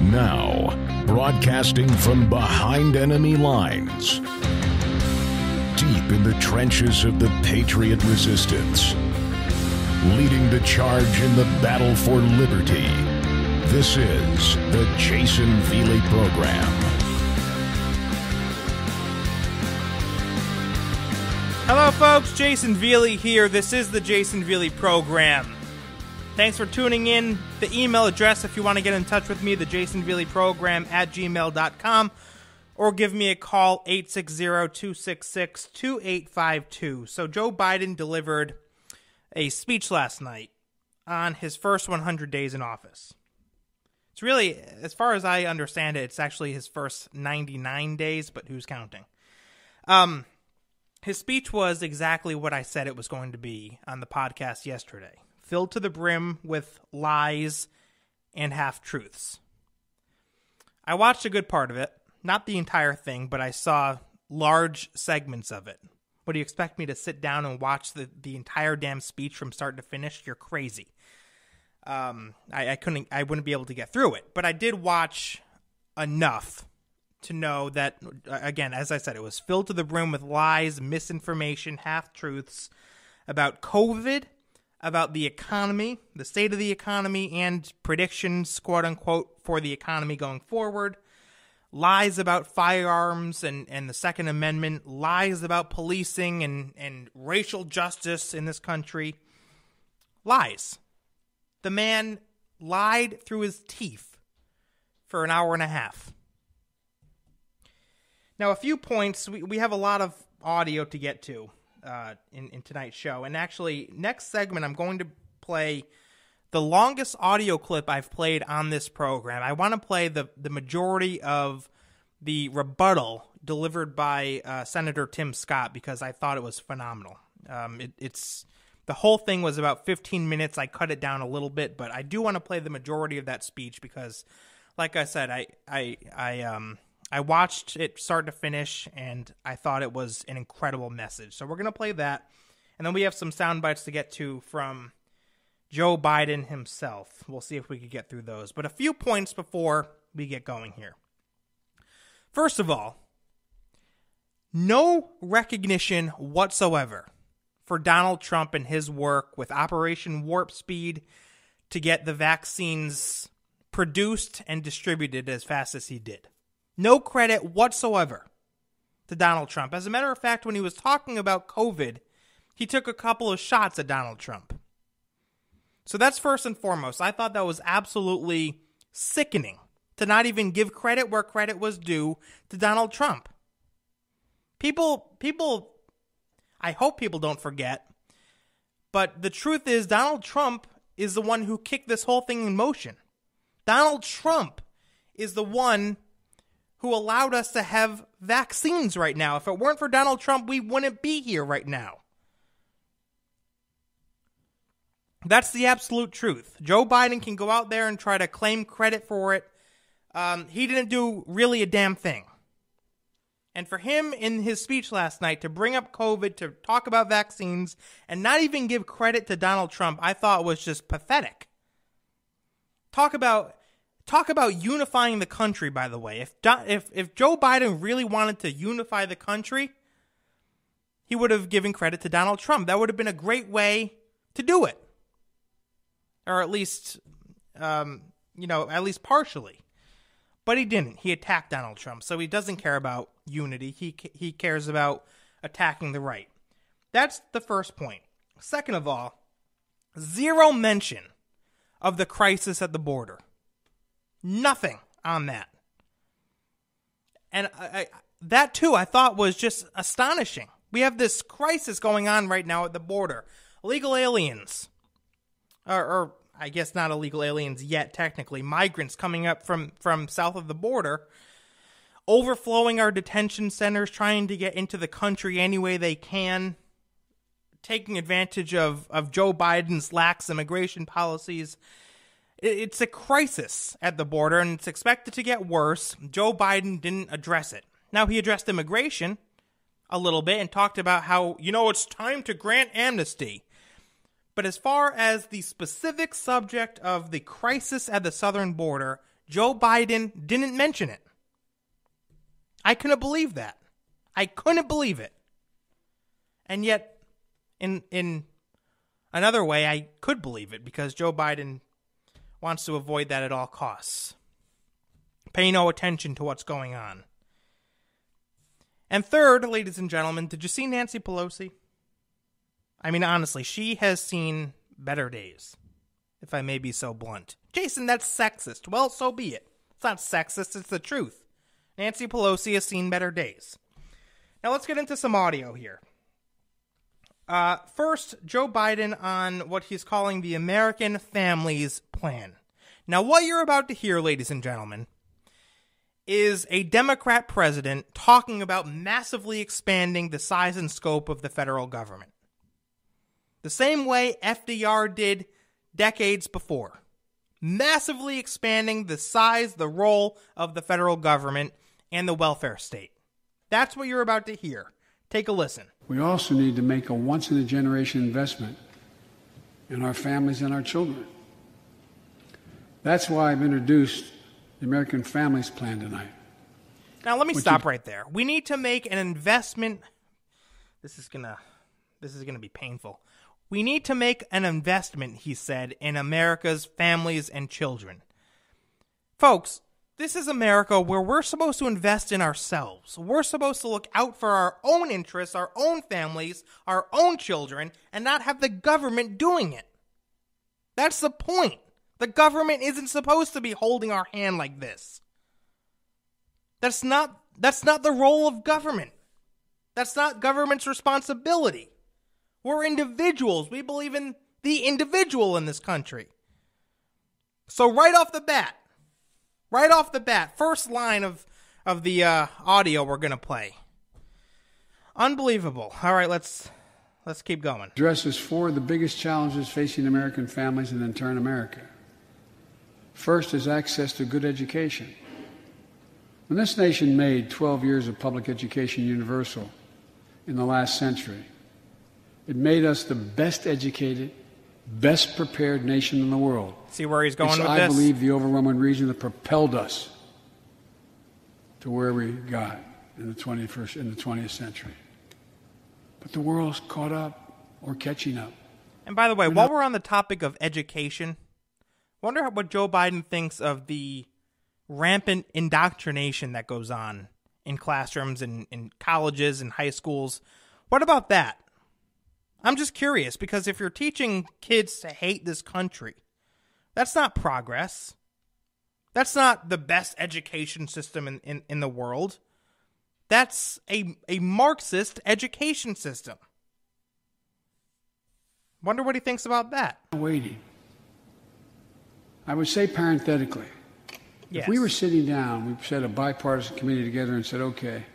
Now, broadcasting from behind enemy lines, deep in the trenches of the Patriot resistance, leading the charge in the battle for liberty, this is the Jayson Veley Program. Hello folks, Jayson Veley here. This is the Jayson Veley Program. Thanks for tuning in. The email address, if you want to get in touch with me, the jaysonveleyprogram at gmail.com, or give me a call, 860-266-2852. So Joe Biden delivered a speech last night on his first 100 days in office. It's really, as far as I understand it, it's actually his first 99 days, but who's counting? His speech was exactly what I said it was going to be on the podcast yesterday. Filled to the brim with lies and half-truths. I watched a good part of it. Not the entire thing, but I saw large segments of it. What, do you expect me to sit down and watch the entire damn speech from start to finish? You're crazy. I wouldn't be able to get through it. But I did watch enough to know that, again, as I said, it was filled to the brim with lies, misinformation, half-truths about COVID, about the economy, the state of the economy, and predictions, quote-unquote, for the economy going forward. Lies about firearms and the Second Amendment. Lies about policing and racial justice in this country. Lies. The man lied through his teeth for an hour and a half. Now, a few points. We have a lot of audio to get to in tonight's show. And actually, next segment, I'm going to play the longest audio clip I've played on this program. I want to play the majority of the rebuttal delivered by Senator Tim Scott because I thought it was phenomenal. It's the whole thing was about 15 minutes. I cut it down a little bit, but I do want to play the majority of that speech because, like I said, I watched it start to finish, and I thought it was an incredible message. So we're going to play that, and then we have some sound bites to get to from Joe Biden himself. We'll see if we can get through those. But a few points before we get going here. First of all, no recognition whatsoever for Donald Trump and his work with Operation Warp Speed to get the vaccines produced and distributed as fast as he did. No credit whatsoever to Donald Trump. As a matter of fact, when he was talking about COVID, he took a couple of shots at Donald Trump. So that's first and foremost. I thought that was absolutely sickening to not even give credit where credit was due to Donald Trump. People, I hope people don't forget, but the truth is Donald Trump is the one who kicked this whole thing in motion. Donald Trump is the one who allowed us to have vaccines right now. If it weren't for Donald Trump, we wouldn't be here right now. That's the absolute truth. Joe Biden can go out there and try to claim credit for it. He didn't do really a damn thing. And for him in his speech last night to bring up COVID, to talk about vaccines, and not even give credit to Donald Trump, I thought was just pathetic. Talk about unifying the country, by the way. If Joe Biden really wanted to unify the country, he would have given credit to Donald Trump. That would have been a great way to do it. Or at least, at least partially. But he didn't. He attacked Donald Trump. So he doesn't care about unity. He cares about attacking the right. That's the first point. Second of all, zero mention of the crisis at the border. Nothing on that. And that, too, I thought was just astonishing. We have this crisis going on right now at the border. Illegal aliens, or I guess not illegal aliens yet, technically, migrants coming up from south of the border, overflowing our detention centers, trying to get into the country any way they can, taking advantage of Joe Biden's lax immigration policies. It's a crisis at the border, and it's expected to get worse. Joe Biden didn't address it. Now, he addressed immigration. a little bit and talked about how, it's time to grant amnesty. But as far as the specific subject of the crisis at the southern border, Joe Biden didn't mention it. I couldn't believe that. I couldn't believe it. And yet, in another way, I could believe it because Joe Biden wants to avoid that at all costs. Pay no attention to what's going on. And third, ladies and gentlemen, did you see Nancy Pelosi? I mean, honestly, she has seen better days, if I may be so blunt. Jason, that's sexist. Well, so be it. It's not sexist, it's the truth. Nancy Pelosi has seen better days. Now let's get into some audio here. First, Joe Biden on what he's calling the American Families Plan. Now, what you're about to hear, ladies and gentlemen, is a Democrat president talking about massively expanding the size and scope of the federal government. The same way FDR did decades before. Massively expanding the size, the role of the federal government and the welfare state. That's what you're about to hear. Take a listen. We also need to make a once-in-a-generation investment in our families and our children. That's why I've introduced the American Families Plan tonight. Now, let me stop right there. We need to make an investment. This is gonna be painful. We need to make an investment, he said, in America's families and children. Folks, this is America where we're supposed to invest in ourselves. We're supposed to look out for our own interests, our own families, our own children, and not have the government doing it. That's the point. The government isn't supposed to be holding our hand like this. That's not the role of government. That's not government's responsibility. We're individuals. We believe in the individual in this country. So right off the bat, first line of the audio we're going to play. Unbelievable. All right, let's keep going. Addresses four of the biggest challenges facing American families and in turn America. First is access to good education. When this nation made 12 years of public education universal in the last century, it made us the best educated, best prepared nation in the world. See where he's going with this? I believe the overwhelming reason that propelled us to where we got in the 20th century. But the world's caught up or catching up. And by the way, while we're on the topic of education, wonder what Joe Biden thinks of the rampant indoctrination that goes on in classrooms and in colleges and high schools. What about that? I'm just curious, because if you're teaching kids to hate this country, that's not progress. That's not the best education system in the world. That's a Marxist education system. Wonder what he thinks about that. Waiting. I would say parenthetically, yes. If we were sitting down, we set a bipartisan committee together and said, okay,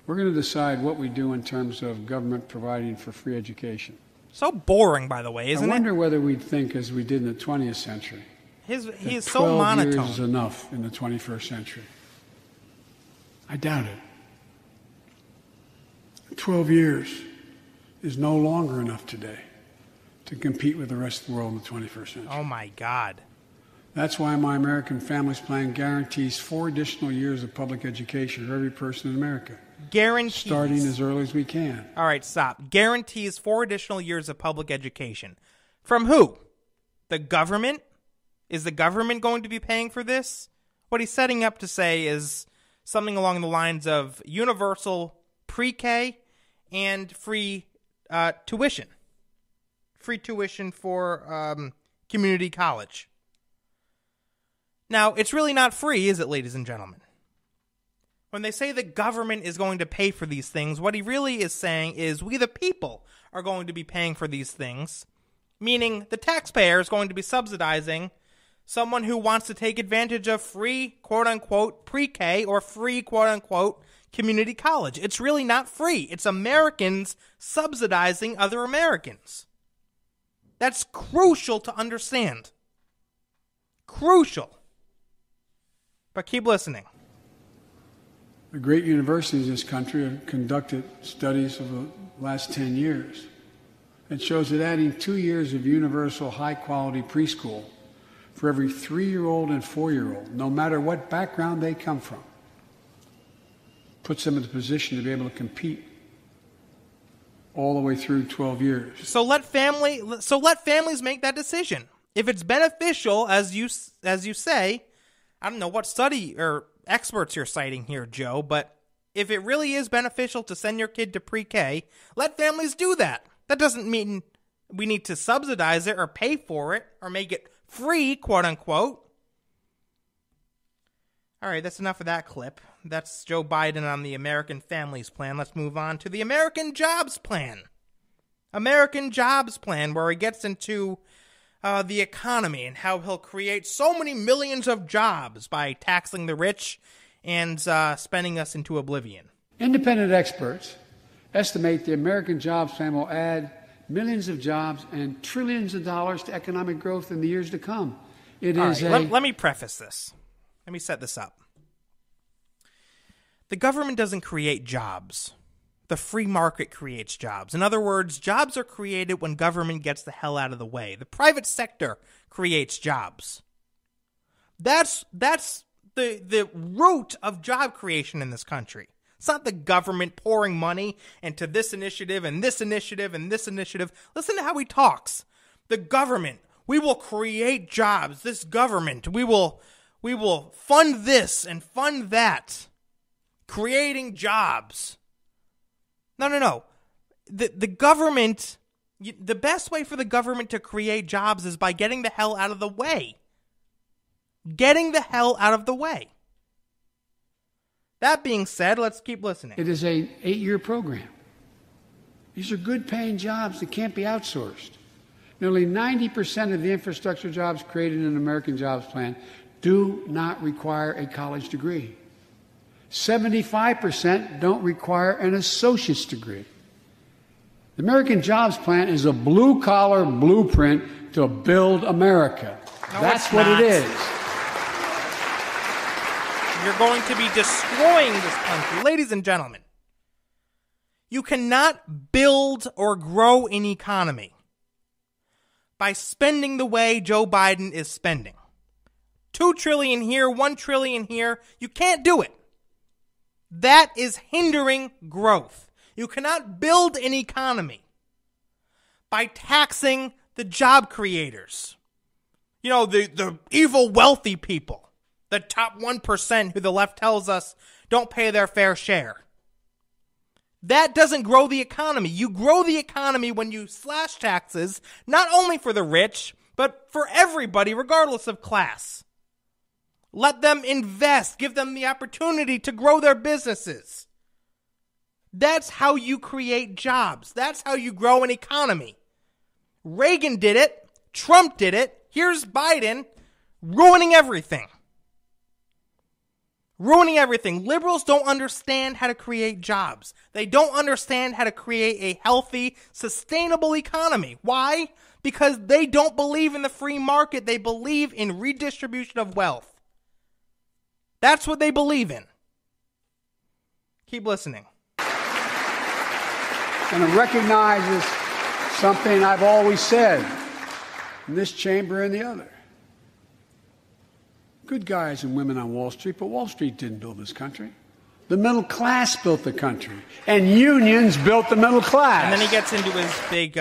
we're going to decide what we do in terms of government providing for free education. So boring, by the way, isn't it? I wonder whether we'd think, as we did in the 20th century, he is so monotone. 12 years is enough in the 21st century. I doubt it. 12 years is no longer enough today to compete with the rest of the world in the 21st century. Oh, my God. That's why my American Families Plan guarantees 4 additional years of public education for every person in America. Guarantees. Starting as early as we can. All right, stop. Guarantees 4 additional years of public education. From who? The government? Is the government going to be paying for this? What he's setting up to say is something along the lines of universal pre-K and free tuition. Free tuition for community college. Now, it's really not free, is it, ladies and gentlemen? When they say the government is going to pay for these things, what he really is saying is we the people are going to be paying for these things, meaning the taxpayer is going to be subsidizing someone who wants to take advantage of free, quote-unquote, pre-K or free, quote-unquote, community college. It's really not free. It's Americans subsidizing other Americans. That's crucial to understand. Crucial. But keep listening. The great universities in this country have conducted studies of the last 10 years. It shows that adding 2 years of universal high-quality preschool for every 3-year-old and 4-year-old, no matter what background they come from, puts them in the position to be able to compete all the way through 12 years. So let families make that decision. If it's beneficial, as you say, I don't know what study or experts you're citing here, Joe, but if it really is beneficial to send your kid to pre-K, let families do that. That doesn't mean we need to subsidize it or pay for it or make it free, quote unquote. All right, that's enough of that clip. That's Joe Biden on the American Families Plan. Let's move on to the American Jobs Plan. American Jobs Plan, where he gets into the economy and how he'll create so many millions of jobs by taxing the rich and spending us into oblivion. Independent experts estimate the American Jobs Plan will add millions of jobs and trillions of dollars to economic growth in the years to come. Let me preface this. Let me set this up. The government doesn't create jobs. The free market creates jobs. In other words, jobs are created when government gets the hell out of the way. The private sector creates jobs. That's the root of job creation in this country. It's not the government pouring money into this initiative and this initiative and this initiative. Listen to how he talks. The government, we will create jobs. This government, we will fund this and fund that. Creating jobs. No. The government, the best way for the government to create jobs is by getting the hell out of the way. Getting the hell out of the way. That being said, let's keep listening. It is an 8-year program. These are good-paying jobs that can't be outsourced. Nearly 90% of the infrastructure jobs created in the American Jobs Plan do not require a college degree. 75% don't require an associate's degree. The American Jobs Plan is a blue-collar blueprint to build America. No, that's what it is. You're going to be destroying this country. Ladies and gentlemen, you cannot build or grow an economy by spending the way Joe Biden is spending. $2 trillion here, $1 trillion here. You can't do it. That is hindering growth. You cannot build an economy by taxing the job creators. You know, the evil wealthy people. The top 1% who the left tells us don't pay their fair share. That doesn't grow the economy. You grow the economy when you slash taxes, not only for the rich, but for everybody, regardless of class. Let them invest. Give them the opportunity to grow their businesses. That's how you create jobs. That's how you grow an economy. Reagan did it. Trump did it. Here's Biden ruining everything. Ruining everything. Liberals don't understand how to create jobs. They don't understand how to create a healthy, sustainable economy. Why? Because they don't believe in the free market. They believe in redistribution of wealth. That's what they believe in. Keep listening. And it recognizes something I've always said in this chamber and the other. Good guys and women on Wall Street, but Wall Street didn't build this country. The middle class built the country, and unions built the middle class. And then he gets into his big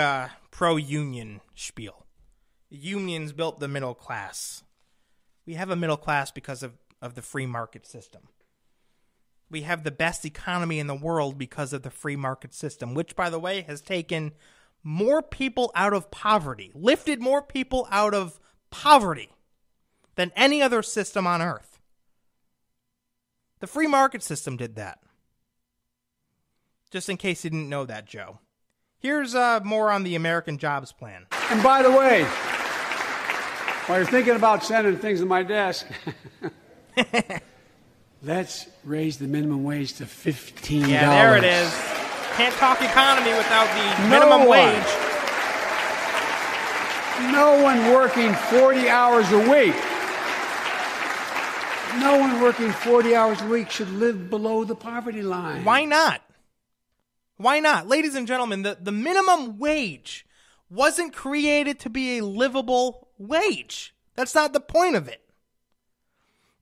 pro-union spiel. Unions built the middle class. We have a middle class because of the free market system. We have the best economy in the world because of the free market system, which, by the way, has taken more people out of poverty, lifted more people out of poverty than any other system on earth. The free market system did that. Just in case you didn't know that, Joe. Here's more on the American Jobs Plan. And by the way, while you're thinking about sending things to my desk, let's raise the minimum wage to $15. Yeah, there it is. Can't talk economy without the minimum wage. No one working 40 hours a week No one working 40 hours a week should live below the poverty line. Why not? Why not? Ladies and gentlemen, the minimum wage wasn't created to be a livable wage. That's not the point of it.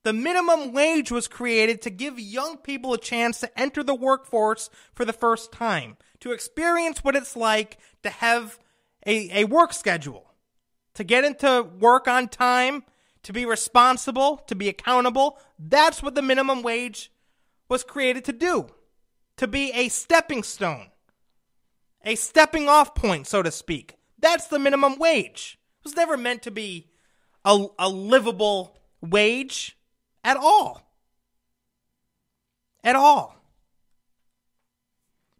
The minimum wage was created to give young people a chance to enter the workforce for the first time, to experience what it's like to have a work schedule, to get into work on time, to be responsible, to be accountable. That's what the minimum wage was created to do, to be a stepping stone, a stepping off point, so to speak. That's the minimum wage. It was never meant to be a livable wage at all. At all.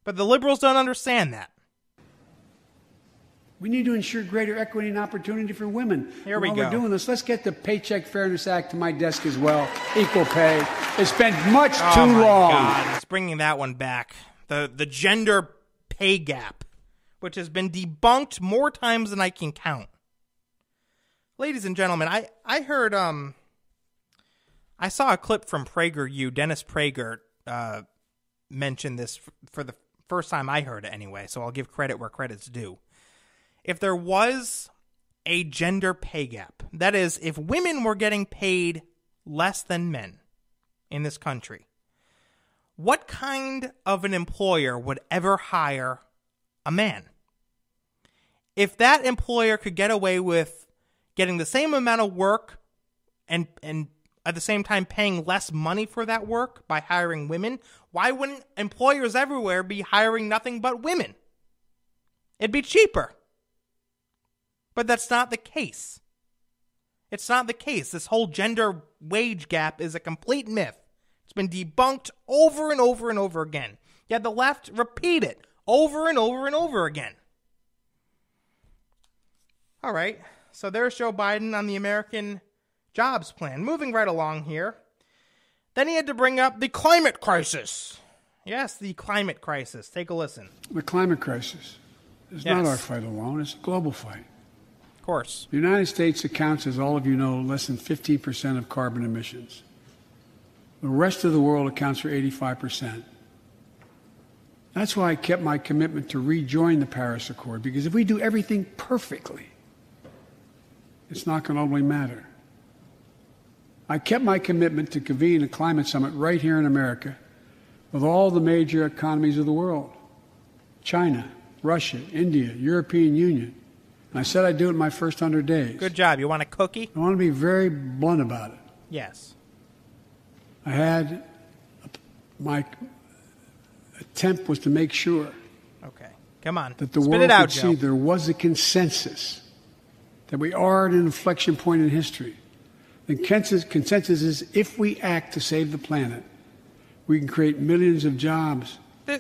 But the liberals don't understand that. We need to ensure greater equity and opportunity for women. Here we go. While we're doing this, let's get the Paycheck Fairness Act to my desk as well. Equal pay. It's been much too long. Oh, my God. It's bringing that one back. The gender pay gap, which has been debunked more times than I can count. Ladies and gentlemen, I heard, I saw a clip from PragerU. Dennis Prager mentioned this for the first time I heard it anyway, so I'll give credit where credit's due. If there was a gender pay gap, that is, if women were getting paid less than men in this country, what kind of an employer would ever hire a man? If that employer could get away with getting the same amount of work and at the same time paying less money for that work by hiring women, why wouldn't employers everywhere be hiring nothing but women? It'd be cheaper. But that's not the case. It's not the case. This whole gender wage gap is a complete myth. It's been debunked over and over and over again. Yet the left repeat it over and over and over again. All right. So there's Joe Biden on the American Jobs Plan. Moving right along here. Then he had to bring up the climate crisis. Yes, the climate crisis. Take a listen. The climate crisis is not our fight alone. It's a global fight. Of course. The United States accounts, as all of you know, less than 15% of carbon emissions. The rest of the world accounts for 85%. That's why I kept my commitment to rejoin the Paris Accord, because if we do everything perfectly, it's not going to only matter. I kept my commitment to convene a climate summit right here in America with all the major economies of the world: China, Russia, India, European Union. And I said I'd do it in my first 100 days. Good job. You want a cookie? I want to be very blunt about it. Yes. I had my attempt was to make sure Okay. Come on. that the Spit world it out, could Joe. see there was a consensus, that we are at an inflection point in history. The consensus is if we act to save the planet, we can create millions of jobs.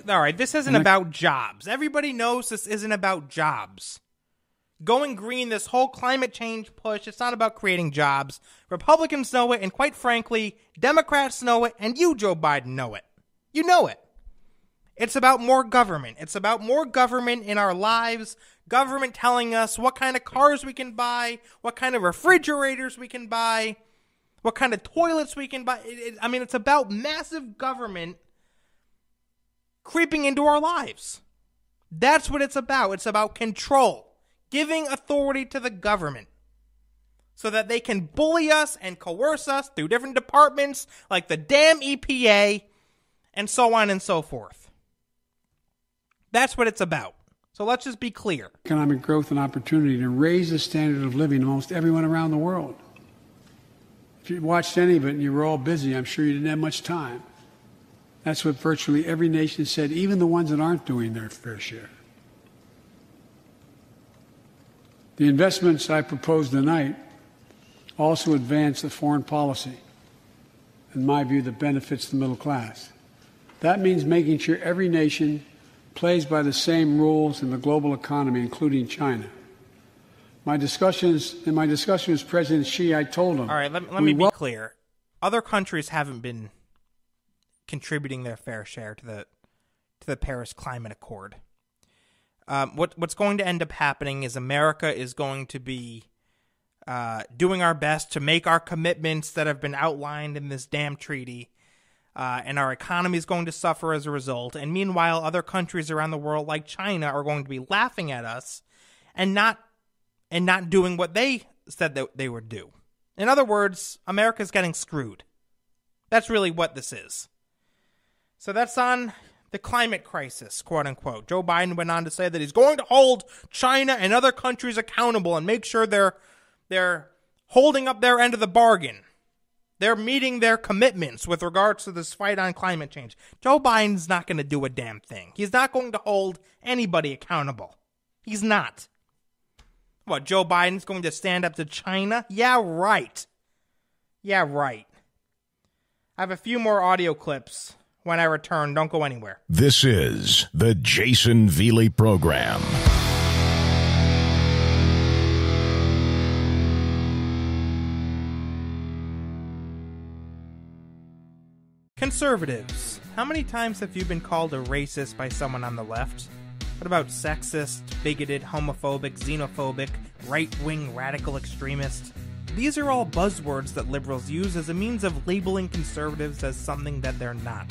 All right, this isn't about jobs. Everybody knows this isn't about jobs. Going green, this whole climate change push, it's not about creating jobs. Republicans know it, and quite frankly, Democrats know it, and you, Joe Biden, know it. You know it. It's about more government. It's about more government in our lives. Government telling us what kind of cars we can buy, what kind of refrigerators we can buy, what kind of toilets we can buy. It's about massive government creeping into our lives. That's what it's about. It's about control. Giving authority to the government so that they can bully us and coerce us through different departments like the damn EPA and so on and so forth. That's what it's about. So let's just be clear. Economic growth and opportunity to raise the standard of living of almost everyone around the world. If you watched any of it and you were all busy, I'm sure you didn't have much time. That's what virtually every nation said, even the ones that aren't doing their fair share. The investments I propose tonight also advance the foreign policy, in my view, that benefits the middle class. That means making sure every nation plays by the same rules in the global economy, including China. In my discussion with President Xi, I told him... All right, let me be clear. Other countries haven't been contributing their fair share to the Paris Climate Accord. What's going to end up happening is America is going to be doing our best to make our commitments that have been outlined in this damn treaty, and our economy is going to suffer as a result. And meanwhile, other countries around the world, like China, are going to be laughing at us and not doing what they said that they would do. In other words, America's getting screwed. That's really what this is. So that's on the climate crisis, quote unquote. Joe Biden went on to say that he's going to hold China and other countries accountable and make sure they're holding up their end of the bargain. They're meeting their commitments with regards to this fight on climate change. Joe Biden's not going to do a damn thing. He's not going to hold anybody accountable. He's not. What, Joe Biden's going to stand up to China? Yeah, right. Yeah, right. I have a few more audio clips when I return. Don't go anywhere. This is the Jayson Veley Program. Conservatives. How many times have you been called a racist by someone on the left? What about sexist, bigoted, homophobic, xenophobic, right-wing radical extremist? These are all buzzwords that liberals use as a means of labeling conservatives as something that they're not.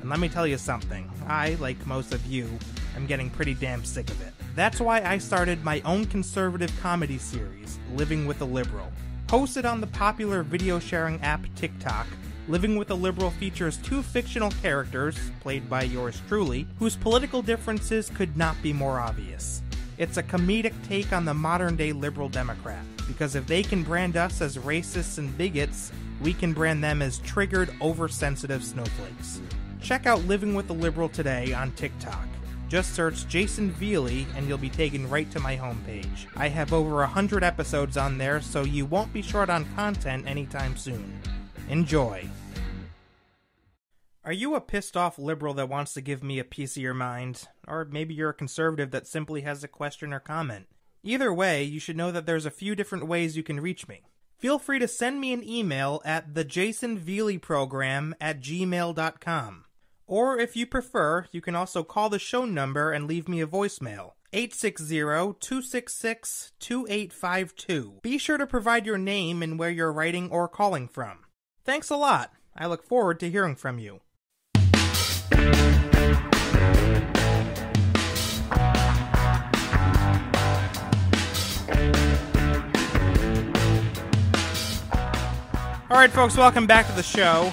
And let me tell you something, I, like most of you, am getting pretty damn sick of it. That's why I started my own conservative comedy series, Living with a Liberal. Hosted on the popular video sharing app TikTok, Living with a Liberal features two fictional characters, played by yours truly, whose political differences could not be more obvious. It's a comedic take on the modern-day liberal Democrat, because if they can brand us as racists and bigots, we can brand them as triggered, oversensitive snowflakes. Check out Living with a Liberal today on TikTok. Just search Jayson Veley and you'll be taken right to my homepage. I have over 100 episodes on there, so you won't be short on content anytime soon. Enjoy. Are you a pissed off liberal that wants to give me a piece of your mind? Or maybe you're a conservative that simply has a question or comment? Either way, you should know that there's a few different ways you can reach me. Feel free to send me an email at thejaysonveleyprogram at gmail.com. Or if you prefer, you can also call the show number and leave me a voicemail. 860-266-2852. Be sure to provide your name and where you're writing or calling from. Thanks a lot. I look forward to hearing from you. All right, folks, welcome back to the show.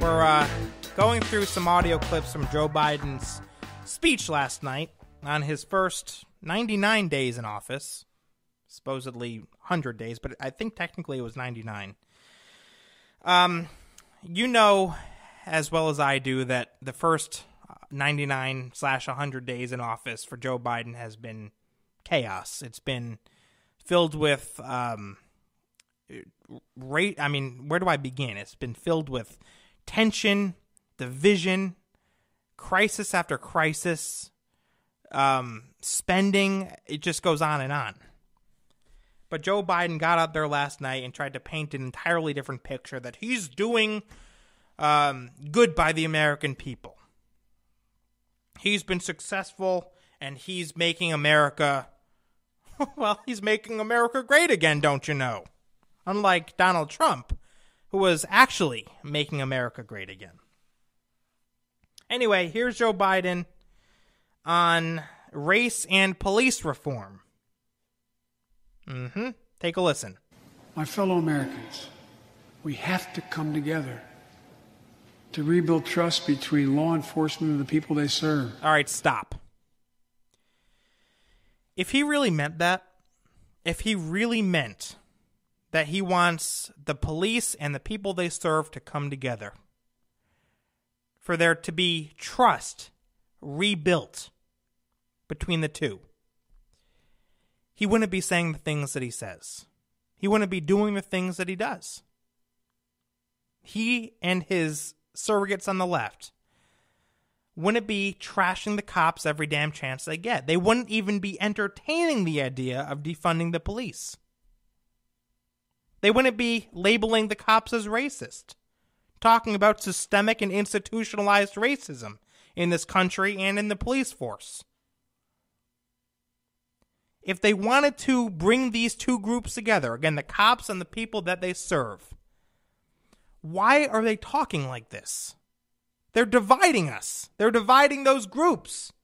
We're going through some audio clips from Joe Biden's speech last night on his first 99 days in office. Supposedly 100 days, but I think technically it was 99. You know as well as I do that the first 99/100 days in office for Joe Biden has been chaos. It's been filled with where do I begin? It's been filled with tension, division, crisis after crisis, spending. It just goes on and on. But Joe Biden got out there last night and tried to paint an entirely different picture that he's doing good by the American people. He's been successful and he's making America, well, he's making America great again, don't you know? Unlike Donald Trump, who was actually making America great again. Anyway, here's Joe Biden on race and police reform. Take a listen. My fellow Americans, we have to come together to rebuild trust between law enforcement and the people they serve. All right, stop. If he really meant that, if he really meant that he wants the police and the people they serve to come together, for there to be trust rebuilt between the two, he wouldn't be saying the things that he says. He wouldn't be doing the things that he does. He and his surrogates on the left wouldn't be trashing the cops every damn chance they get. They wouldn't even be entertaining the idea of defunding the police. They wouldn't be labeling the cops as racist, talking about systemic and institutionalized racism in this country and in the police force. if they wanted to bring these two groups together, again, the cops and the people that they serve, why are they talking like this? They're dividing us. They're dividing those groups.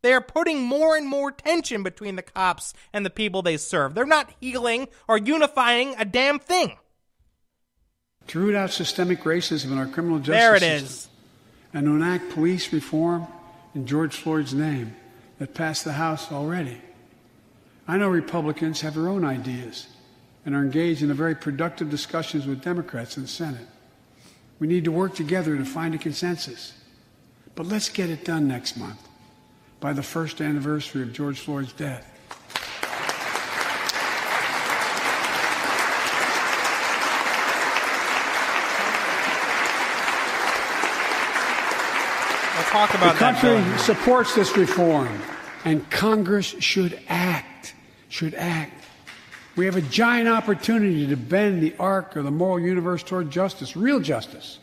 They are putting more and more tension between the cops and the people they serve. They're not healing or unifying a damn thing. To root out systemic racism in our criminal justice there it system, is. and to enact police reform in George Floyd's name that passed the House already. I know Republicans have their own ideas and are engaged in a very productive discussions with Democrats in the Senate. We need to work together to find a consensus. But let's get it done next month, by the first anniversary of George Floyd's death. We'll talk about that. The country supports this reform, and Congress should act. We have a giant opportunity to bend the arc of the moral universe toward justice, real justice.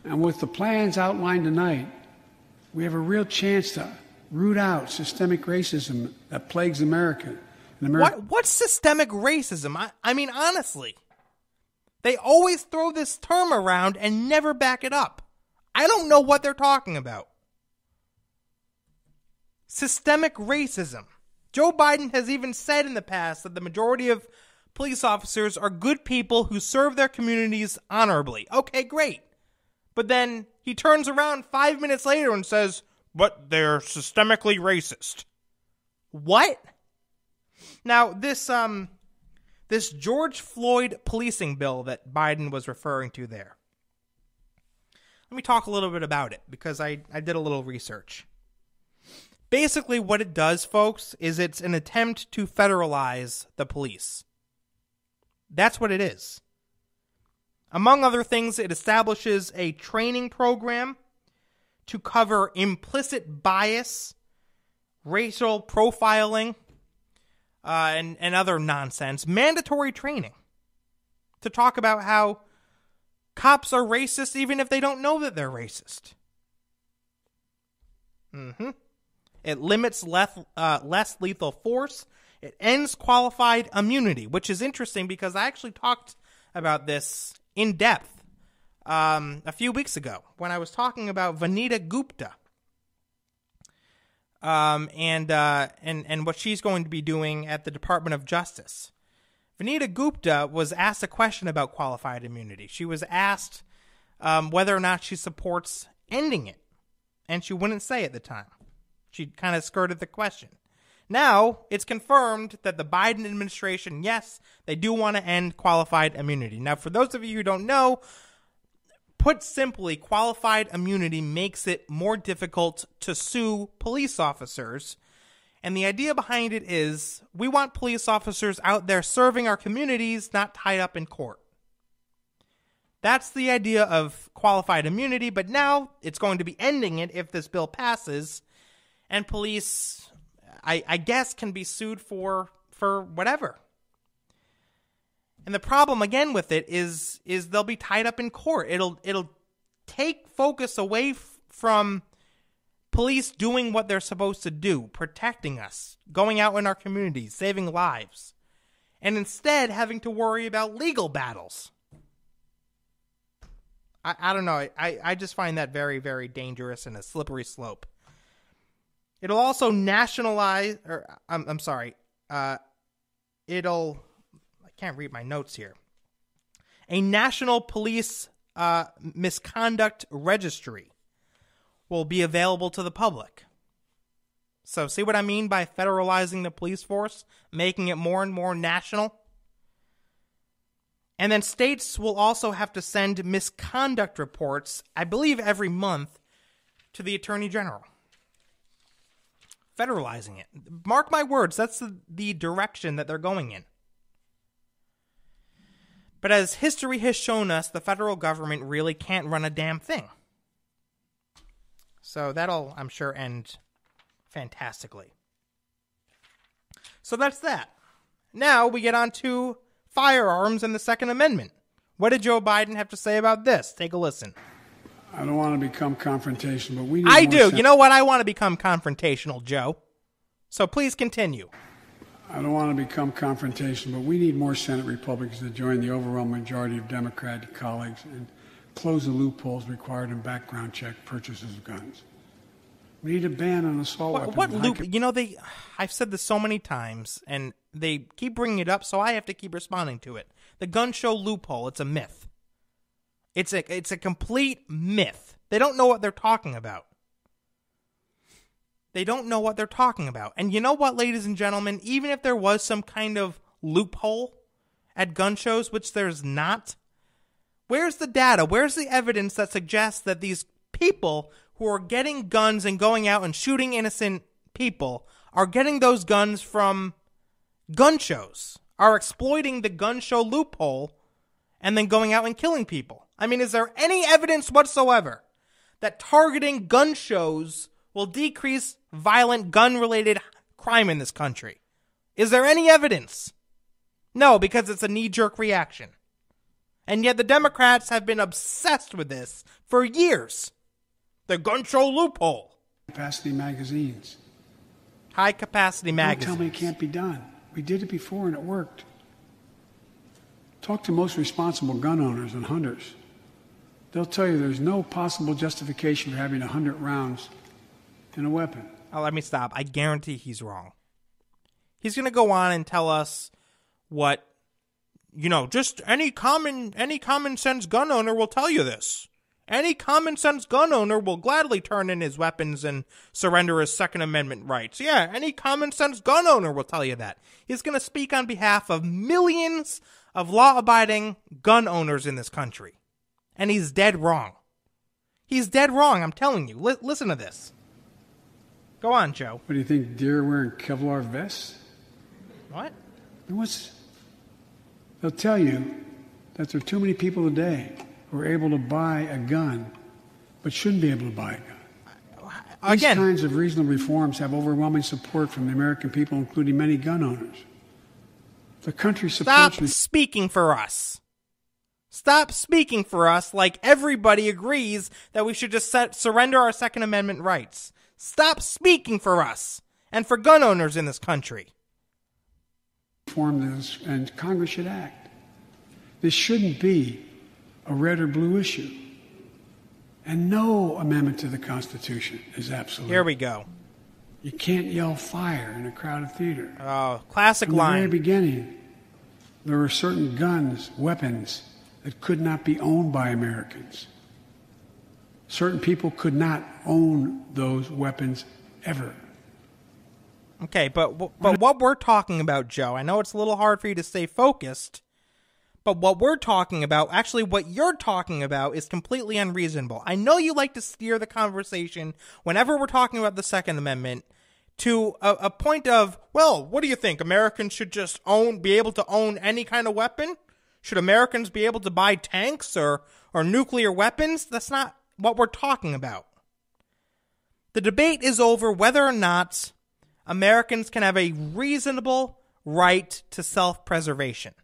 And with the plans outlined tonight, we have a real chance to root out systemic racism that plagues America. What's systemic racism? I mean, honestly, they always throw this term around and never back it up. I don't know what they're talking about. Systemic racism. Joe Biden has even said in the past that the majority of police officers are good people who serve their communities honorably. Okay, great. But then he turns around 5 minutes later and says, but they're systemically racist. What? Now, this George Floyd policing bill that Biden was referring to there. Let me talk a little bit about it, because I did a little research. Basically, what it does, folks, is it's an attempt to federalize the police. That's what it is. Among other things, it establishes a training program to cover implicit bias, racial profiling, and other nonsense. Mandatory training to talk about how cops are racist even if they don't know that they're racist. It limits less lethal force. It ends qualified immunity, which is interesting because I actually talked about this in depth a few weeks ago when I was talking about Vanita Gupta and what she's going to be doing at the Department of Justice. Vanita Gupta was asked a question about qualified immunity. She was asked whether or not she supports ending it, and she wouldn't say at the time. She kind of skirted the question. Now, it's confirmed that the Biden administration, yes, they do want to end qualified immunity. Now, for those of you who don't know, put simply, qualified immunity makes it more difficult to sue police officers. And the idea behind it is we want police officers out there serving our communities, not tied up in court. That's the idea of qualified immunity, but now it's going to be ending it if this bill passes. And police, I guess, can be sued for whatever. And the problem again with it is they'll be tied up in court. It'll take focus away from police doing what they're supposed to do, protecting us, going out in our communities, saving lives, and instead having to worry about legal battles. I don't know. I just find that very, very dangerous and a slippery slope. It'll also nationalize, or I'm sorry, I can't read my notes here. A national police misconduct registry will be available to the public. So see what I mean by federalizing the police force, making it more and more national? And then states will also have to send misconduct reports, I believe every month, to the Attorney General. Federalizing it. Mark my words, that's the direction that they're going in. But as history has shown us, the federal government really can't run a damn thing. So that'll, I'm sure, end fantastically. So that's that. Now we get on to firearms and the Second Amendment. What did Joe Biden have to say about this? Take a listen. I don't want to become confrontational, but we need I do. You know what? I want to become confrontational, Joe. So please continue. I don't want to become confrontational, but we need more Senate Republicans to join the overwhelming majority of Democratic colleagues and close the loopholes required in background check purchases of guns. We need a ban on assault weapons. What loop? You know, I've said this so many times, and they keep bringing it up, so I have to keep responding to it. The gun show loophole, it's a myth. It's a complete myth. They don't know what they're talking about. They don't know what they're talking about. And you know what, ladies and gentlemen? Even if there was some kind of loophole at gun shows, which there's not, where's the data? Where's the evidence that suggests that these people who are getting guns and going out and shooting innocent people are getting those guns from gun shows, are exploiting the gun show loophole, and then going out and killing people? I mean, is there any evidence whatsoever that targeting gun shows will decrease violent gun-related crime in this country? Is there any evidence? No, because it's a knee-jerk reaction. And yet the Democrats have been obsessed with this for years. The gun show loophole. Capacity magazines. High-capacity magazines. Don't tell me it can't be done. We did it before and it worked. Talk to most responsible gun owners and hunters. They'll tell you there's no possible justification for having 100 rounds in a weapon. Oh, let me stop. I guarantee he's wrong. He's going to go on and tell us what, just any common sense gun owner will tell you this. Any common sense gun owner will gladly turn in his weapons and surrender his Second Amendment rights. Yeah, any common sense gun owner will tell you that. He's going to speak on behalf of millions of law-abiding gun owners in this country. And he's dead wrong. He's dead wrong, I'm telling you. Listen to this. Go on, Joe. What do you think, deer are wearing Kevlar vests? What? They'll tell you that there are too many people today who are able to buy a gun but shouldn't be able to buy a gun. Again, these kinds of reasonable reforms have overwhelming support from the American people, including many gun owners. The country supports... Stop speaking for us. Stop speaking for us like everybody agrees that we should just surrender our Second Amendment rights. Stop speaking for us and for gun owners in this country. Reform this, and Congress should act. This shouldn't be a red or blue issue. And no amendment to the Constitution is absolute. Here we go. You can't yell fire in a crowded theater. Oh, classic line. From the very beginning, there were certain guns, weapons, that could not be owned by Americans. Certain people could not own those weapons ever. Okay, but what we're talking about, Joe, I know it's a little hard for you to stay focused, but what we're talking about, actually what you're talking about, is completely unreasonable. I know you like to steer the conversation whenever we're talking about the Second Amendment to a point of, well, what do you think? Americans should just be able to own any kind of weapon? Should Americans be able to buy tanks or nuclear weapons? That's not what we're talking about. The debate is over whether or not Americans can have a reasonable right to self-preservation.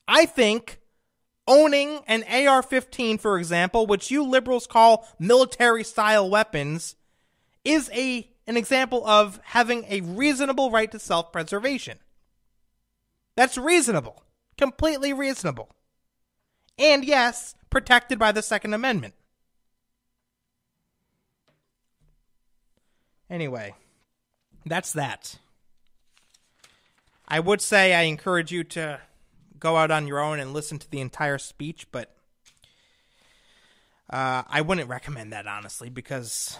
I think owning an AR-15, for example, which you liberals call military-style weapons, is an example of having a reasonable right to self-preservation. That's reasonable. Completely reasonable. And yes, protected by the Second Amendment. Anyway, that's that. I would say I encourage you to go out on your own and listen to the entire speech, but I wouldn't recommend that, honestly, because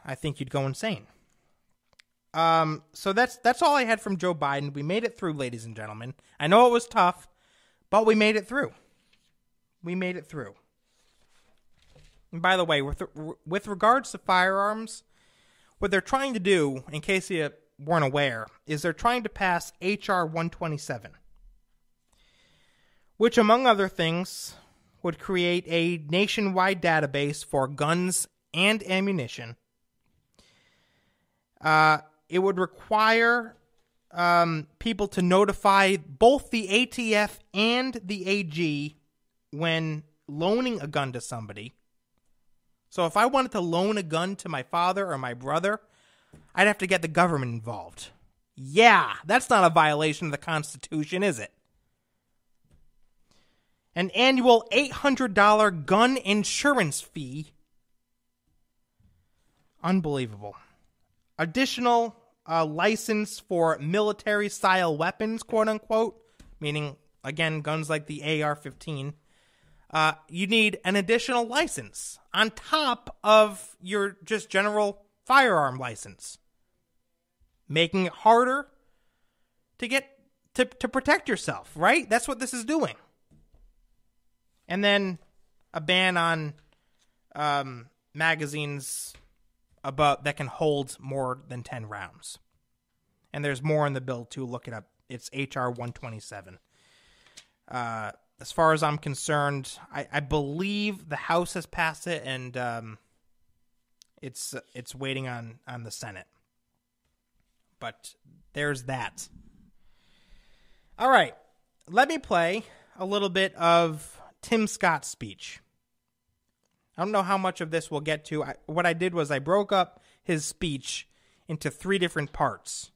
I think you'd go insane. So that's all I had from Joe Biden. We made it through, ladies and gentlemen. I know it was tough, but we made it through. We made it through. And by the way, with regards to firearms, what they're trying to do, in case you weren't aware, is they're trying to pass H.R. 127, which, among other things, would create a nationwide database for guns and ammunition. It would require people to notify both the ATF and the AG when loaning a gun to somebody. So if I wanted to loan a gun to my father or my brother, I'd have to get the government involved. Yeah, that's not a violation of the Constitution, is it? An annual $800 gun insurance fee. Unbelievable. Additional license for military-style weapons, quote-unquote, meaning, again, guns like the AR-15. You need an additional license on top of your just general firearm license, making it harder to get to protect yourself, right? That's what this is doing. And then a ban on magazines that can hold more than 10 rounds. And there's more in the bill, too. Look it up. It's H.R. 127. As far as I'm concerned, I believe the House has passed it, and it's waiting on the Senate. But there's that. All right. Let me play a little bit of Tim Scott's speech. I don't know how much of this we'll get to. What I did was I broke up his speech into 3 different parts.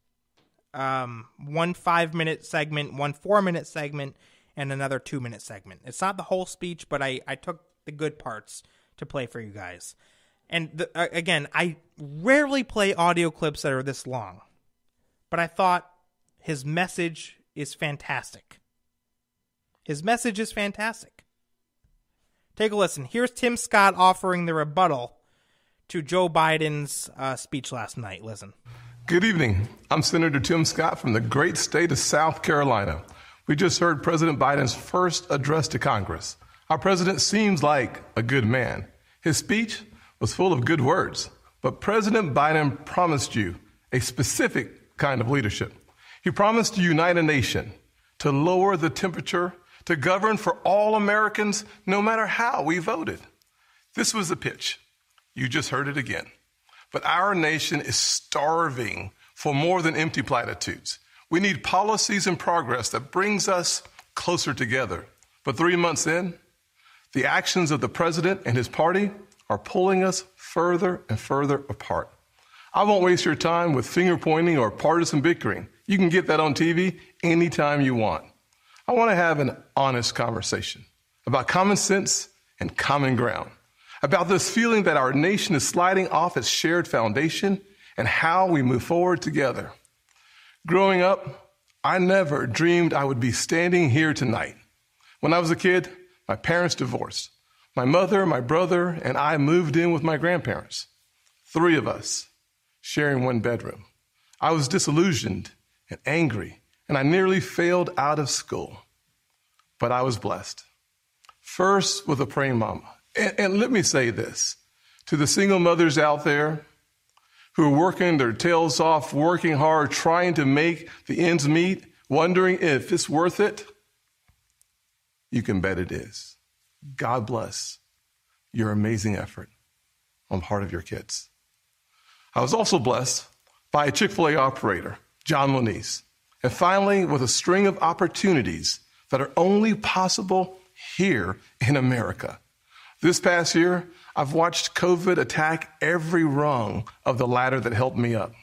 1 5-minute segment, 1 4-minute segment, and another 2-minute segment. It's not the whole speech, but I took the good parts to play for you guys. And again, I rarely play audio clips that are this long, but I thought his message is fantastic. His message is fantastic. Take a listen. Here's Tim Scott offering the rebuttal to Joe Biden's speech last night. Listen. Good evening. I'm Senator Tim Scott from the great state of South Carolina. We just heard President Biden's first address to Congress. Our president seems like a good man. His speech was full of good words, but President Biden promised you a specific kind of leadership. He promised to unite a nation, to lower the temperature, to govern for all Americans, no matter how we voted. This was the pitch. You just heard it again. But our nation is starving for more than empty platitudes. We need policies and progress that brings us closer together. But 3 months in, the actions of the president and his party are pulling us further and further apart. I won't waste your time with finger pointing or partisan bickering. You can get that on TV anytime you want. I want to have an honest conversation about common sense and common ground, about this feeling that our nation is sliding off its shared foundation and how we move forward together. Growing up, I never dreamed I would be standing here tonight. When I was a kid, my parents divorced. My mother, my brother, and I moved in with my grandparents. 3 of us sharing 1 bedroom. I was disillusioned and angry, and I nearly failed out of school. But I was blessed. First, with a praying mama. And let me say this to the single mothers out there who are working their tails off, working hard, trying to make the ends meet, wondering if it's worth it. You can bet it is. God bless your amazing effort on the part of your kids. I was also blessed by a Chick-fil-A operator, John Lonise, and finally with a string of opportunities that are only possible here in America. This past year, I've watched COVID attack every rung of the ladder that helped me up.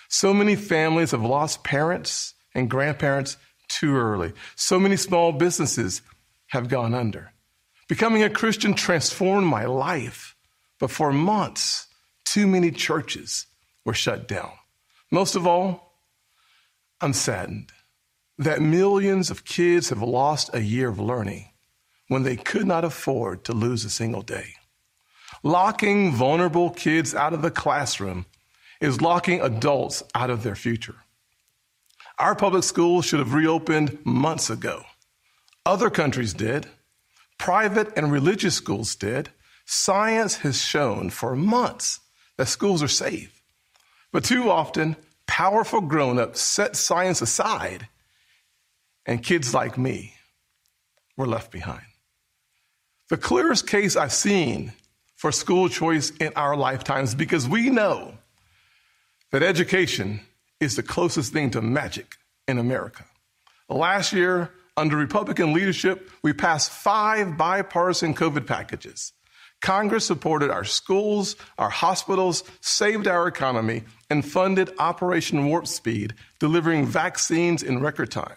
So many families have lost parents and grandparents too early. So many small businesses have gone under. Becoming a Christian transformed my life, but for months, too many churches were shut down. Most of all, I'm saddened that millions of kids have lost a year of learning when they could not afford to lose a single day. Locking vulnerable kids out of the classroom is locking adults out of their future. Our public schools should have reopened months ago. Other countries did. Private and religious schools did. Science has shown for months that schools are safe. But too often, powerful grown-ups set science aside, and kids like me were left behind. The clearest case I've seen for school choice in our lifetimes, because we know that education is the closest thing to magic in America. Last year, under Republican leadership, we passed 5 bipartisan COVID packages. Congress supported our schools, our hospitals, saved our economy, and funded Operation Warp Speed, delivering vaccines in record time.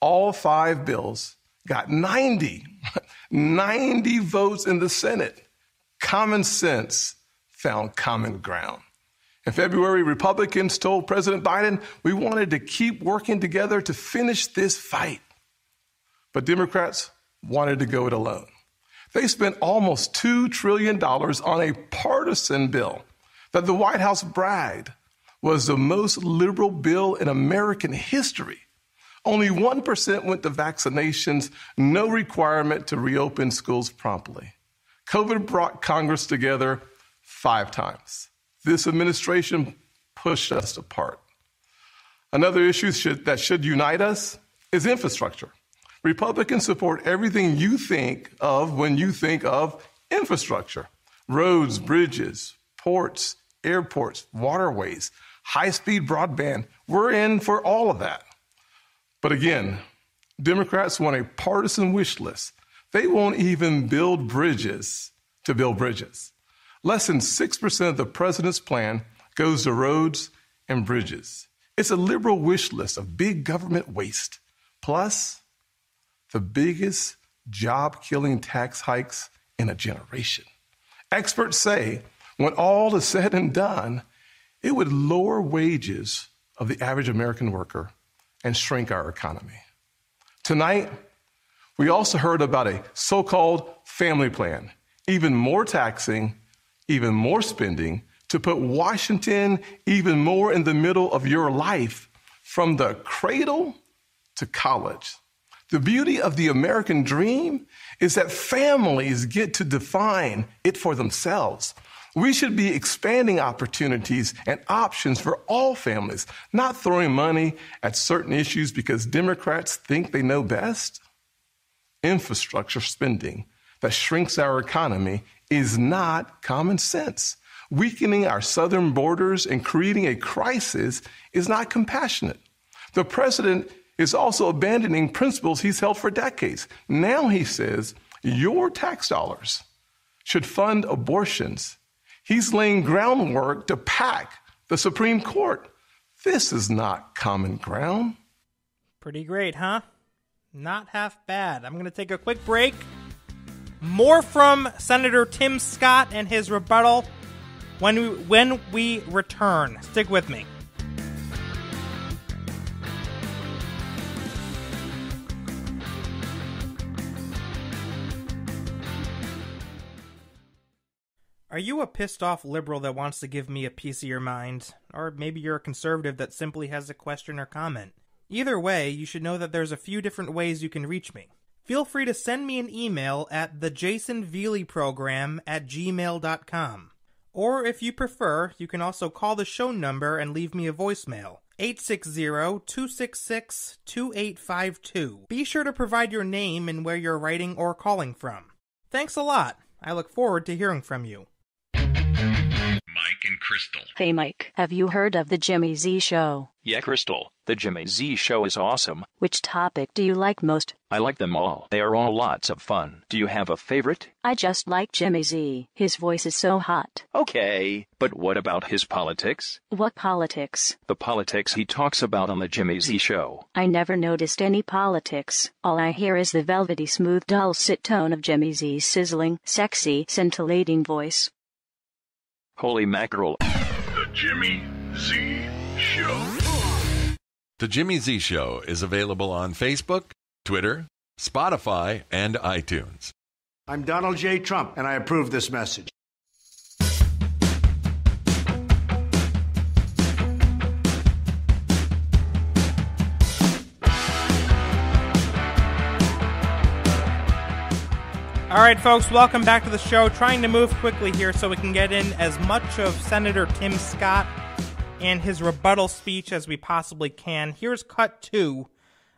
All 5 bills got 90 votes in the Senate. Common sense found common ground. In February, Republicans told President Biden we wanted to keep working together to finish this fight. But Democrats wanted to go it alone. They spent almost $2 trillion on a partisan bill that the White House bragged was the most liberal bill in American history. Only 1% went to vaccinations, no requirement to reopen schools promptly. COVID brought Congress together 5 times. This administration pushed us apart. Another issue that should unite us is infrastructure. Republicans support everything you think of when you think of infrastructure. Roads, bridges, ports, airports, waterways, high-speed broadband. We're in for all of that. But again, Democrats want a partisan wish list. They won't even build bridges to build bridges. Less than 6% of the president's plan goes to roads and bridges. It's a liberal wish list of big government waste. Plus, the biggest job-killing tax hikes in a generation. Experts say when all is said and done, it would lower wages of the average American worker and shrink our economy. Tonight, we also heard about a so-called family plan, even more taxing, even more spending, to put Washington even more in the middle of your life, from the cradle to college. The beauty of the American dream is that families get to define it for themselves. We should be expanding opportunities and options for all families, not throwing money at certain issues because Democrats think they know best. Infrastructure spending that shrinks our economy is not common sense. Weakening our southern borders and creating a crisis is not compassionate. The president is also abandoning principles he's held for decades. Now he says your tax dollars should fund abortions. He's laying groundwork to pack the Supreme Court. This is not common ground. Pretty great, huh? Not half bad. I'm going to take a quick break. More from Senator Tim Scott and his rebuttal when we return. Stick with me. Are you a pissed off liberal that wants to give me a piece of your mind? Or maybe you're a conservative that simply has a question or comment. Either way, you should know that there's a few different ways you can reach me. Feel free to send me an email at thejaysonveleyprogram at gmail.com. Or if you prefer, you can also call the show number and leave me a voicemail. 860-266-2852. Be sure to provide your name and where you're writing or calling from. Thanks a lot. I look forward to hearing from you. Mike and Crystal. Hey Mike, have you heard of the Jimmy Z Show? Yeah, Crystal, the Jimmy Z Show is awesome. Which topic do you like most? I like them all. They are all lots of fun. Do you have a favorite? I just like Jimmy Z. His voice is so hot. Okay, but what about his politics? What politics? The politics he talks about on the Jimmy Z Show. I never noticed any politics. All I hear is the velvety smooth dulcet tone of Jimmy Z's sizzling, sexy, scintillating voice. Holy mackerel. The Jimmy Z Show. The Jimmy Z Show is available on Facebook, Twitter, Spotify, and iTunes. I'm Donald J. Trump, and I approve this message. All right, folks, welcome back to the show. Trying to move quickly here so we can get in as much of Senator Tim Scott and his rebuttal speech as we possibly can. Here's cut 2.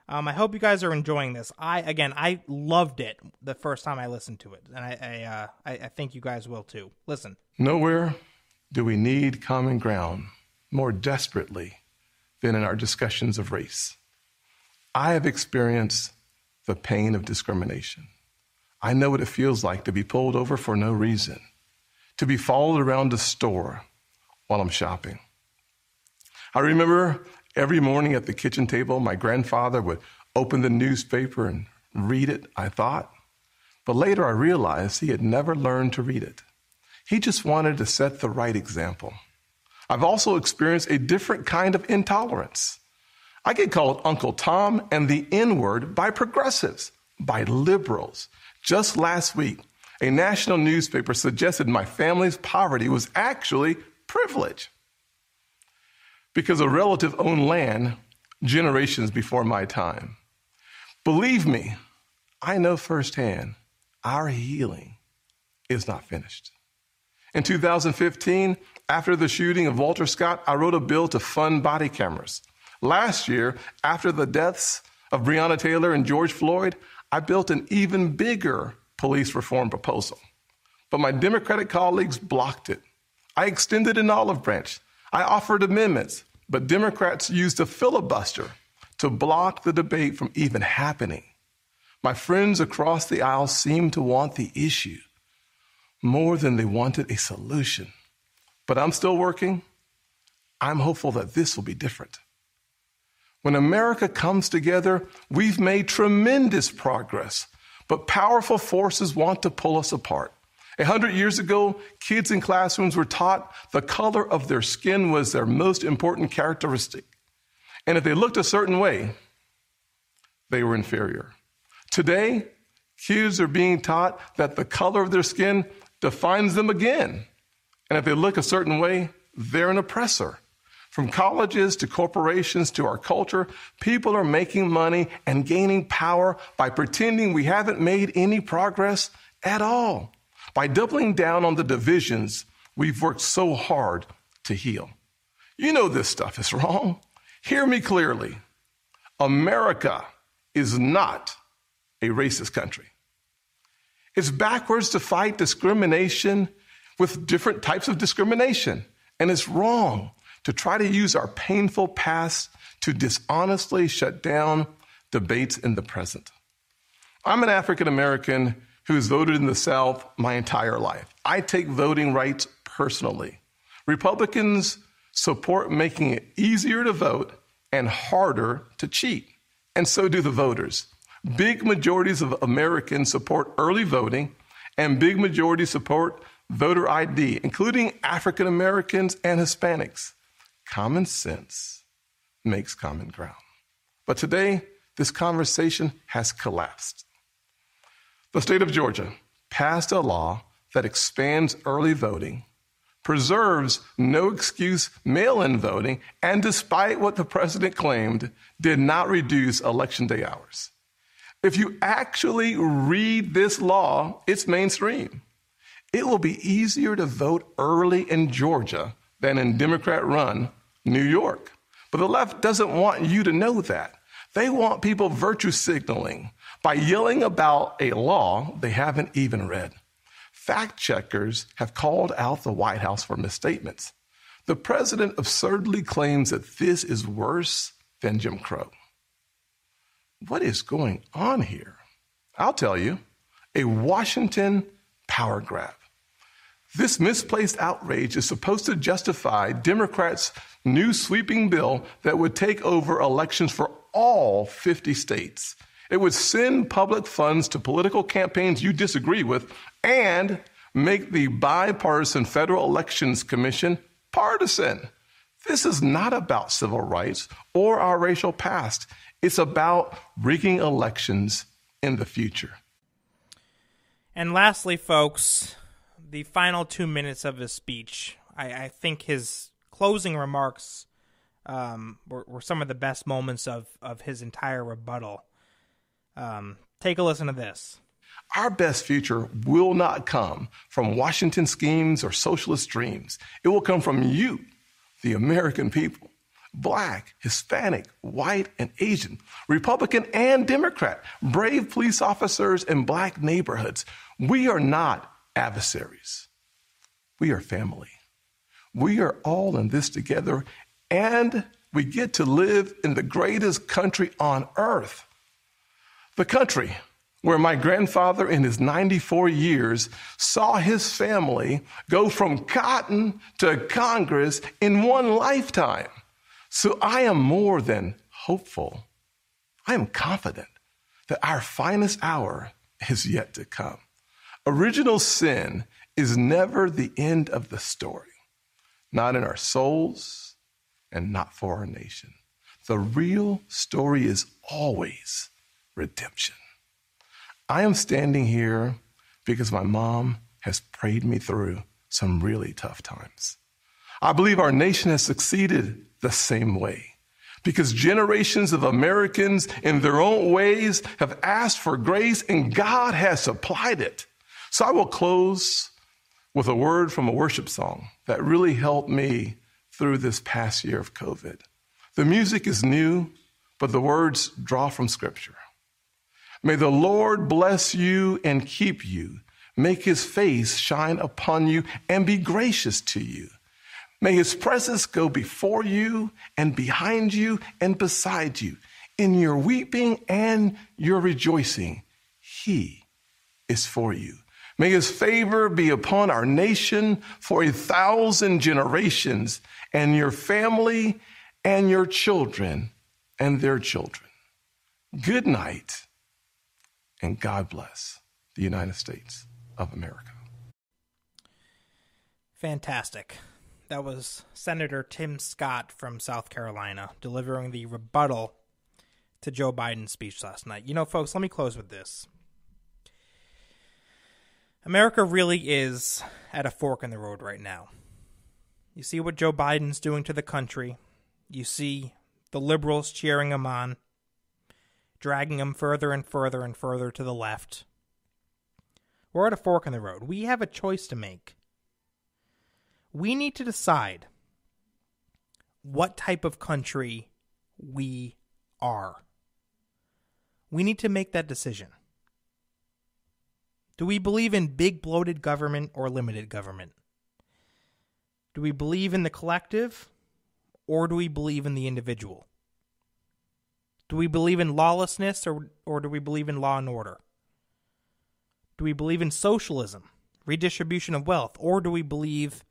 I hope you guys are enjoying this. I loved it the first time I listened to it, and I think you guys will too. Listen. Nowhere do we need common ground more desperately than in our discussions of race. I have experienced the pain of discrimination. I know what it feels like to be pulled over for no reason, to be followed around the store while I'm shopping. I remember every morning at the kitchen table, my grandfather would open the newspaper and read it, I thought. But later I realized he had never learned to read it. He just wanted to set the right example. I've also experienced a different kind of intolerance. I get called Uncle Tom and the N-word by progressives, by liberals. Just last week, a national newspaper suggested my family's poverty was actually privilege because a relative owned land generations before my time. Believe me, I know firsthand our healing is not finished. In 2015, after the shooting of Walter Scott, I wrote a bill to fund body cameras. Last year, after the deaths of Breonna Taylor and George Floyd, I built an even bigger police reform proposal. But my Democratic colleagues blocked it. I extended an olive branch. I offered amendments, but Democrats used a filibuster to block the debate from even happening. My friends across the aisle seemed to want the issue more than they wanted a solution. But I'm still working. I'm hopeful that this will be different. When America comes together, we've made tremendous progress, but powerful forces want to pull us apart. 100 years ago, kids in classrooms were taught the color of their skin was their most important characteristic. And if they looked a certain way, they were inferior. Today, kids are being taught that the color of their skin defines them again. And if they look a certain way, they're an oppressor. From colleges to corporations to our culture, people are making money and gaining power by pretending we haven't made any progress at all, by doubling down on the divisions we've worked so hard to heal. You know this stuff is wrong. Hear me clearly. America is not a racist country. It's backwards to fight discrimination with different types of discrimination. And it's wrong to try to use our painful past to dishonestly shut down debates in the present. I'm an African American who has voted in the South my entire life. I take voting rights personally. Republicans support making it easier to vote and harder to cheat, and so do the voters. Big majorities of Americans support early voting, and big majorities support voter ID, including African Americans and Hispanics. Common sense makes common ground. But today, this conversation has collapsed. The state of Georgia passed a law that expands early voting, preserves no excuse mail-in voting, and despite what the president claimed, did not reduce election day hours. If you actually read this law, it's mainstream. It will be easier to vote early in Georgia than in Democrat-run New York. But the left doesn't want you to know that. They want people virtue signaling by yelling about a law they haven't even read. Fact checkers have called out the White House for misstatements. The president absurdly claims that this is worse than Jim Crow. What is going on here? I'll tell you, a Washington power grab. This misplaced outrage is supposed to justify Democrats' new sweeping bill that would take over elections for all 50 states. It would send public funds to political campaigns you disagree with and make the bipartisan Federal Elections Commission partisan. This is not about civil rights or our racial past. It's about rigging elections in the future. And lastly, folks, the final 2 minutes of his speech, I think his closing remarks were some of the best moments of his entire rebuttal. Take a listen to this. Our best future will not come from Washington schemes or socialist dreams. It will come from you, the American people. Black, Hispanic, white, and Asian, Republican and Democrat, brave police officers in black neighborhoods. We are not adversaries. We are family. We are all in this together, and we get to live in the greatest country on earth. The country where my grandfather in his 94 years saw his family go from cotton to Congress in one lifetime. So I am more than hopeful. I am confident that our finest hour is yet to come. Original sin is never the end of the story, not in our souls and not for our nation. The real story is always redemption. I am standing here because my mom has prayed me through some really tough times. I believe our nation has succeeded the same way because generations of Americans in their own ways have asked for grace and God has supplied it. So I will close with a word from a worship song that really helped me through this past year of COVID. The music is new, but the words draw from Scripture. May the Lord bless you and keep you, make his face shine upon you and be gracious to you. May his presence go before you and behind you and beside you. In your weeping and your rejoicing, he is for you. May his favor be upon our nation for 1,000 generations and your family and your children and their children. Good night, and God bless the United States of America. Fantastic. That was Senator Tim Scott from South Carolina delivering the rebuttal to Joe Biden's speech last night. You know, folks, let me close with this. America really is at a fork in the road right now. You see what Joe Biden's doing to the country. You see the liberals cheering him on, dragging him further and further and further to the left. We're at a fork in the road. We have a choice to make. We need to decide what type of country we are. We need to make that decision. Do we believe in big bloated government or limited government? Do we believe in the collective or do we believe in the individual? Do we believe in lawlessness or do we believe in law and order? Do we believe in socialism, redistribution of wealth, or do we believe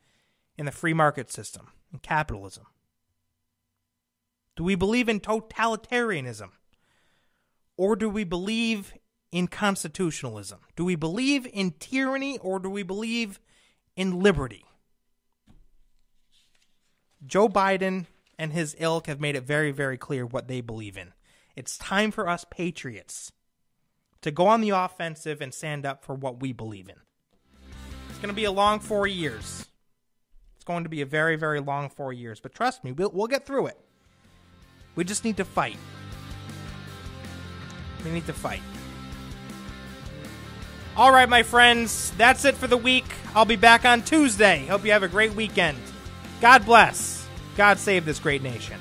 in the free market system and capitalism? Do we believe in totalitarianism or do we believe in constitutionalism? Do we believe in tyranny or do we believe in liberty? Joe Biden and his ilk have made it very, very clear what they believe in. It's time for us patriots to go on the offensive and stand up for what we believe in. It's going to be a long 4 years. It's going to be a very, very long 4 years. But trust me, we'll get through it. We just need to fight. We need to fight. All right, my friends, that's it for the week. I'll be back on Tuesday. Hope you have a great weekend. God bless. God save this great nation.